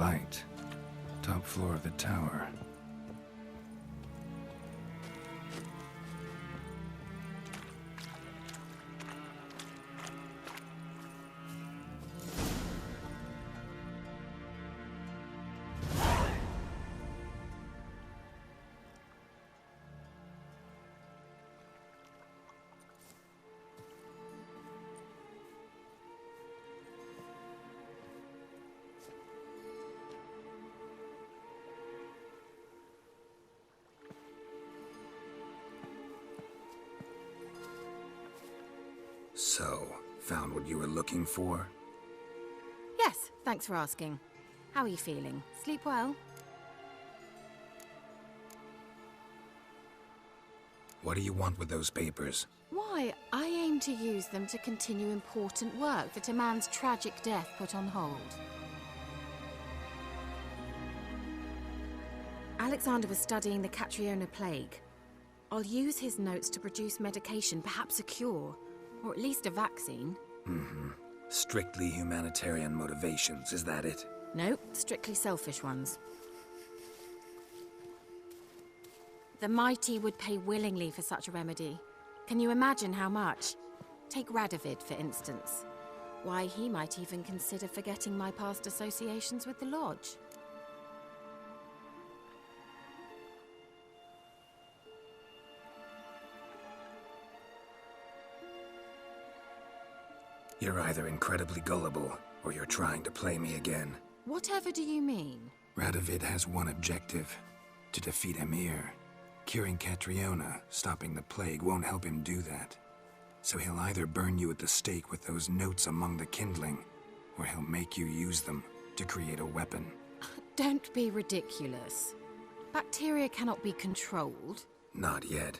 light. Top floor of the tower. So, found what you were looking for? Yes, thanks for asking. How are you feeling? Sleep well? What do you want with those papers? Why, I aim to use them to continue important work that a man's tragic death put on hold. Alexander was studying the Catriona plague. I'll use his notes to produce medication, perhaps a cure. Or at least a vaccine. Strictly humanitarian motivations, is that it? No, strictly selfish ones. The mighty would pay willingly for such a remedy. Can you imagine how much? Take Radovid, for instance. Why, he might even consider forgetting my past associations with the Lodge. You're either incredibly gullible, or you're trying to play me again. Whatever do you mean? Radovid has one objective: to defeat Emir. Curing Catriona, stopping the plague, won't help him do that. So he'll either burn you at the stake with those notes among the kindling, or he'll make you use them to create a weapon. Don't be ridiculous. Bacteria cannot be controlled. Not yet.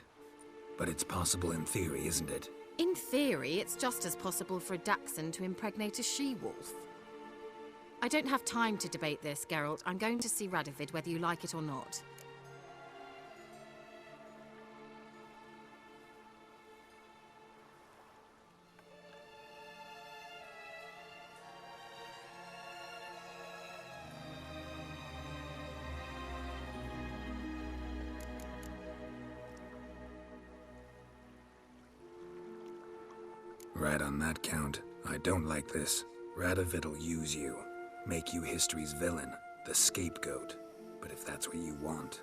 But it's possible in theory, isn't it? In theory, it's just as possible for a Dachshund to impregnate a she-wolf. I don't have time to debate this, Geralt. I'm going to see Radovid whether you like it or not. Right on that count. I don't like this. Radovid'll use you. Make you history's villain, the scapegoat. But if that's what you want...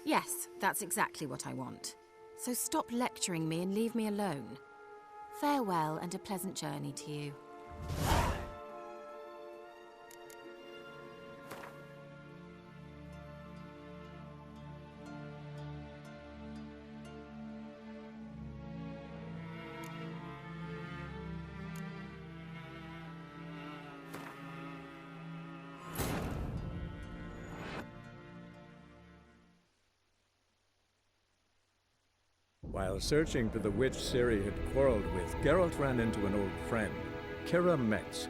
Yes, that's exactly what I want. So stop lecturing me and leave me alone. Farewell and a pleasant journey to you. While searching for the witch Ciri had quarreled with, Geralt ran into an old friend, Kira Metz.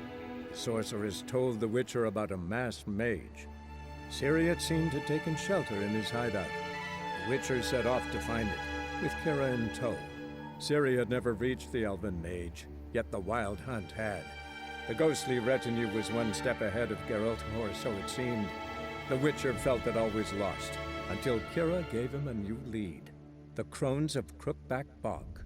The sorceress told the Witcher about a masked mage. Ciri had seemed to have taken shelter in his hideout. The Witcher set off to find it, with Kira in tow. Ciri had never reached the elven mage, yet the Wild Hunt had. The ghostly retinue was one step ahead of Geralt, or so it seemed. The Witcher felt that all was lost, until Kira gave him a new lead. The Crones of Crookback Bog.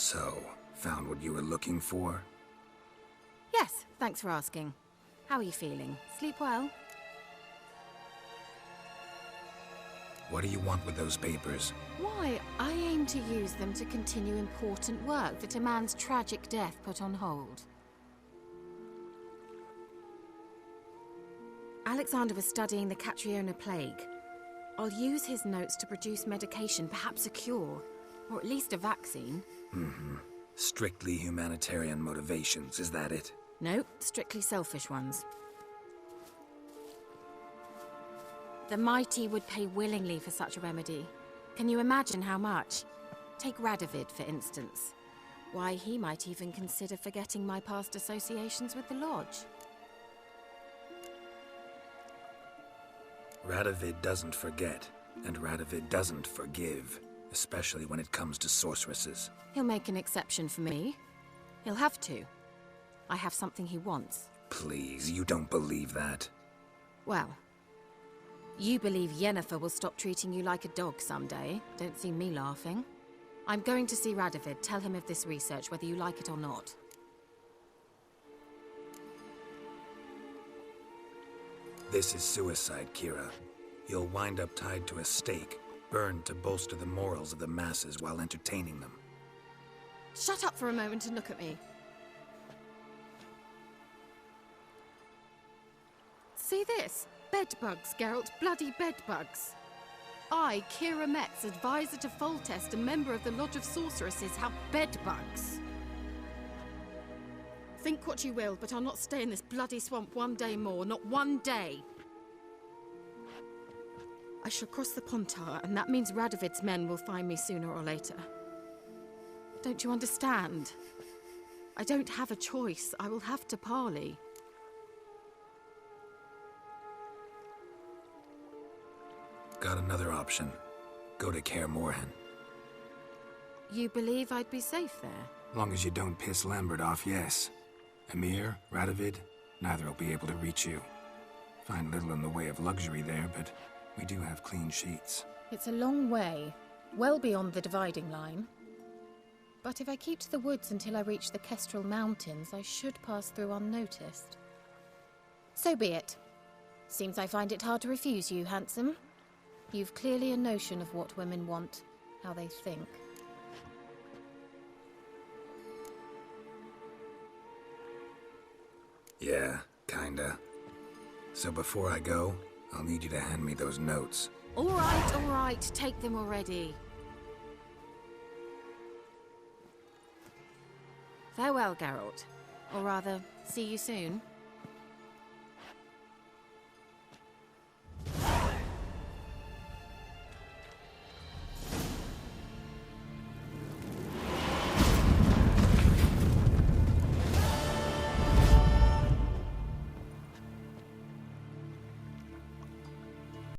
So, found what you were looking for? Yes, thanks for asking. How are you feeling? Sleep well? What do you want with those papers? Why, I aim to use them to continue important work that a man's tragic death put on hold. Alexander was studying the Catriona plague. I'll use his notes to produce medication, perhaps a cure, or at least a vaccine. Strictly humanitarian motivations, is that it? No, strictly selfish ones. The mighty would pay willingly for such a remedy. Can you imagine how much? Take Radovid, for instance. Why, he might even consider forgetting my past associations with the Lodge. Radovid doesn't forget, and Radovid doesn't forgive, especially when it comes to sorceresses. He'll make an exception for me. He'll have to. I have something he wants. Please, you don't believe that. Well, you believe Yennefer will stop treating you like a dog someday. Don't see me laughing. I'm going to see Radovid. Tell him of this research, whether you like it or not. This is suicide, Kira. You'll wind up tied to a stake, burned to bolster the morals of the masses while entertaining them. Shut up for a moment and look at me. See this? Bedbugs, Geralt. Bloody bedbugs. I, Kira Metz, advisor to Foltest and member of the Lodge of Sorceresses, have bedbugs. Think what you will, but I'll not stay in this bloody swamp one day more. Not one day. I shall cross the Pontar, and that means Radovid's men will find me sooner or later. Don't you understand? I don't have a choice. I will have to parley. Got another option. Go to Kaer Morhen. You believe I'd be safe there? Long as you don't piss Lambert off, yes. Emir, Radovid, neither will be able to reach you. Find little in the way of luxury there, but we do have clean sheets. It's a long way, well beyond the dividing line. But if I keep to the woods until I reach the Kestrel Mountains, I should pass through unnoticed. So be it. Seems I find it hard to refuse you, handsome. You've clearly a notion of what women want, how they think. Yeah, kinda. So before I go, I'll need you to hand me those notes. All right, take them already. Farewell, Geralt. Or rather, see you soon.